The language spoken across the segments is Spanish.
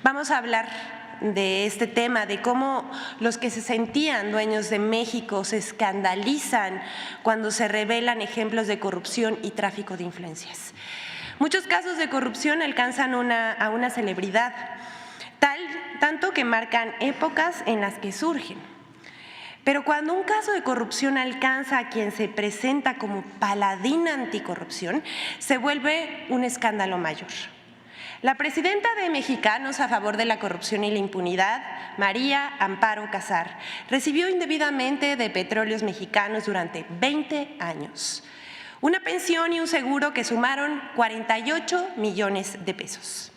Vamos a hablar de este tema, de cómo los que se sentían dueños de México se escandalizan cuando se revelan ejemplos de corrupción y tráfico de influencias. Muchos casos de corrupción alcanzan a una celebridad, tanto que marcan épocas en las que surgen. Pero cuando un caso de corrupción alcanza a quien se presenta como paladín anticorrupción, se vuelve un escándalo mayor. La presidenta de Mexicanos a favor de la corrupción y la impunidad, María Amparo Casar, recibió indebidamente de Petróleos Mexicanos durante 20 años una pensión y un seguro que sumaron 48 millones de pesos.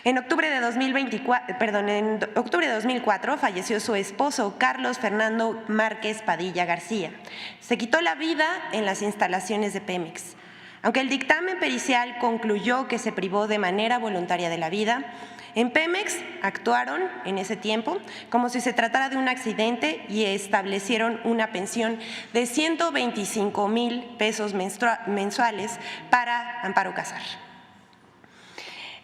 En octubre de 2004 falleció su esposo, Carlos Fernando Márquez Padilla García. Se quitó la vida en las instalaciones de Pemex. Aunque el dictamen pericial concluyó que se privó de manera voluntaria de la vida, en Pemex actuaron en ese tiempo como si se tratara de un accidente y establecieron una pensión de 125,000 pesos mensuales para Amparo Casar.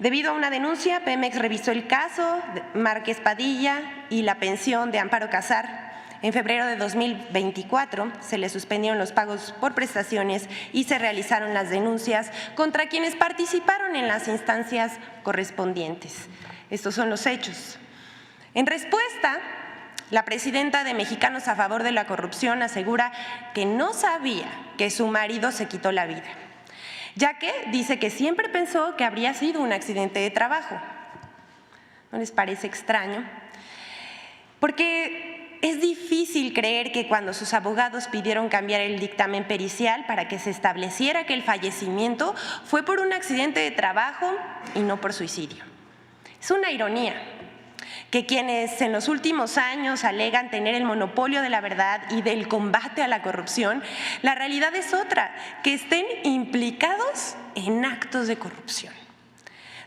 Debido a una denuncia, Pemex revisó el caso de Márquez Padilla y la pensión de Amparo Casar. En febrero de 2024 se le suspendieron los pagos por prestaciones y se realizaron las denuncias contra quienes participaron en las instancias correspondientes. Estos son los hechos. En respuesta, la presidenta de Mexicanos a favor de la corrupción asegura que no sabía que su marido se quitó la vida, ya que dice que siempre pensó que habría sido un accidente de trabajo. ¿No les parece extraño? Porque es difícil creer que cuando sus abogados pidieron cambiar el dictamen pericial para que se estableciera que el fallecimiento fue por un accidente de trabajo y no por suicidio. Es una ironía que quienes en los últimos años alegan tener el monopolio de la verdad y del combate a la corrupción, la realidad es otra, que estén implicados en actos de corrupción.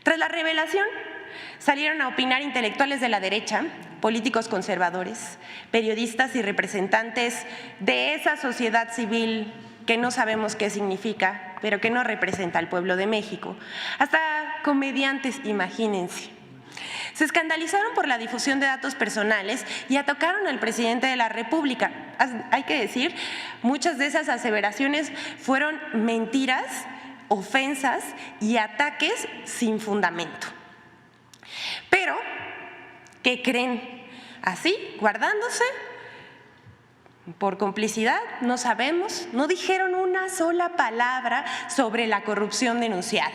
Tras la revelación, salieron a opinar intelectuales de la derecha, políticos conservadores, periodistas y representantes de esa sociedad civil que no sabemos qué significa, pero que no representa al pueblo de México. Hasta comediantes, imagínense. Se escandalizaron por la difusión de datos personales y atacaron al presidente de la República. Hay que decir, muchas de esas aseveraciones fueron mentiras, ofensas y ataques sin fundamento. Pero, ¿qué creen? Así, guardándose, por complicidad, no sabemos, no dijeron una sola palabra sobre la corrupción denunciada.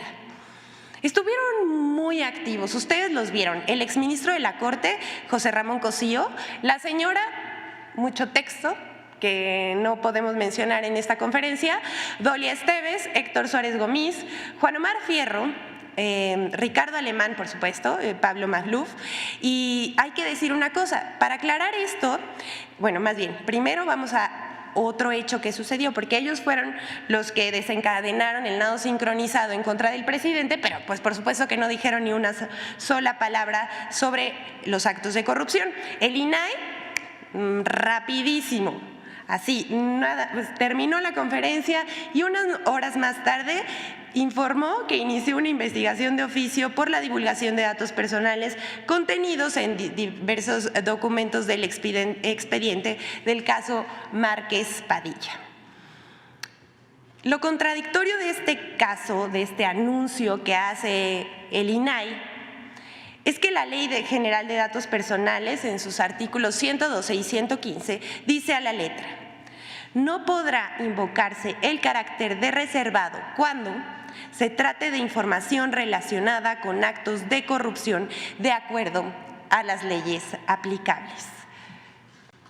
Estuvieron muy activos, ustedes los vieron, el exministro de la Corte, José Ramón Cosío, la señora, mucho texto que no podemos mencionar en esta conferencia, Dolia Esteves, Héctor Suárez Gómez, Juan Omar Fierro, Ricardo Alemán, por supuesto, Pablo Magluf. Y hay que decir una cosa, para aclarar esto, bueno, más bien, primero vamos a otro hecho que sucedió, porque ellos fueron los que desencadenaron el nado sincronizado en contra del presidente, pero pues por supuesto que no dijeron ni una sola palabra sobre los actos de corrupción. El INAI, rapidísimo. Así, nada, pues terminó la conferencia y unas horas más tarde informó que inició una investigación de oficio por la divulgación de datos personales contenidos en diversos documentos del expediente del caso Márquez Padilla. Lo contradictorio de este caso, de este anuncio que hace el INAI, es que la Ley General de Datos Personales, en sus artículos 112 y 115, dice a la letra: no podrá invocarse el carácter de reservado cuando se trate de información relacionada con actos de corrupción de acuerdo a las leyes aplicables.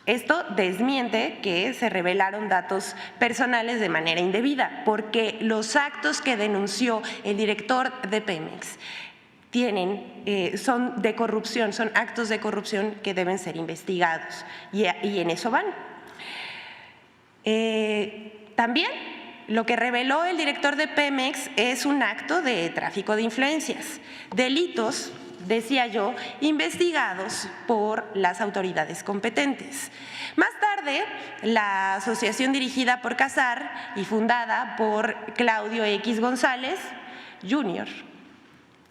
Esto desmiente que se revelaron datos personales de manera indebida, porque los actos que denunció el director de Pemex son de corrupción, son actos de corrupción que deben ser investigados y en eso van. También lo que reveló el director de Pemex es un acto de tráfico de influencias, delitos, decía yo, investigados por las autoridades competentes. Más tarde, la asociación dirigida por Casar y fundada por Claudio X González Jr.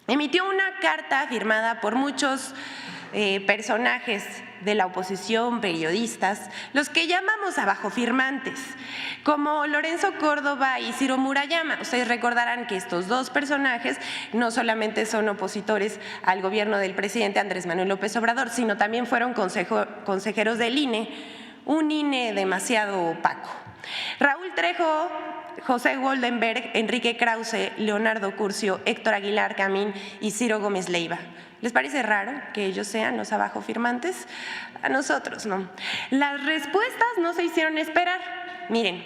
emitió una carta firmada por muchos personajes de la oposición, periodistas, los que llamamos abajofirmantes, como Lorenzo Córdoba y Ciro Murayama. Ustedes recordarán que estos dos personajes no solamente son opositores al gobierno del presidente Andrés Manuel López Obrador, sino también fueron consejeros del INE, un INE demasiado opaco. Raúl Trejo, José Goldenberg, Enrique Krause, Leonardo Curcio, Héctor Aguilar Camín y Ciro Gómez Leiva. ¿Les parece raro que ellos sean los abajofirmantes? A nosotros no. Las respuestas no se hicieron esperar. Miren,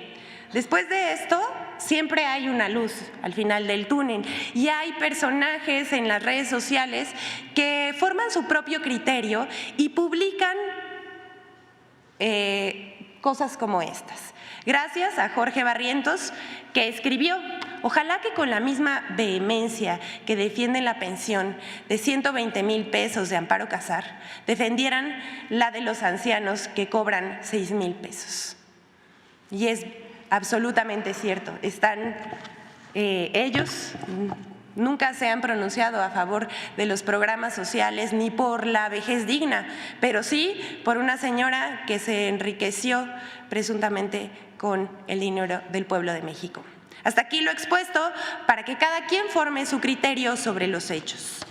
después de esto siempre hay una luz al final del túnel y hay personajes en las redes sociales que forman su propio criterio y publican cosas como estas. Gracias a Jorge Barrientos, que escribió: ojalá que con la misma vehemencia que defienden la pensión de 120,000 pesos de Amparo Casar, defendieran la de los ancianos que cobran 6,000 pesos. Y es absolutamente cierto, ellos nunca se han pronunciado a favor de los programas sociales ni por la vejez digna, pero sí por una señora que se enriqueció presuntamente con el dinero del pueblo de México. Hasta aquí lo expuesto para que cada quien forme su criterio sobre los hechos.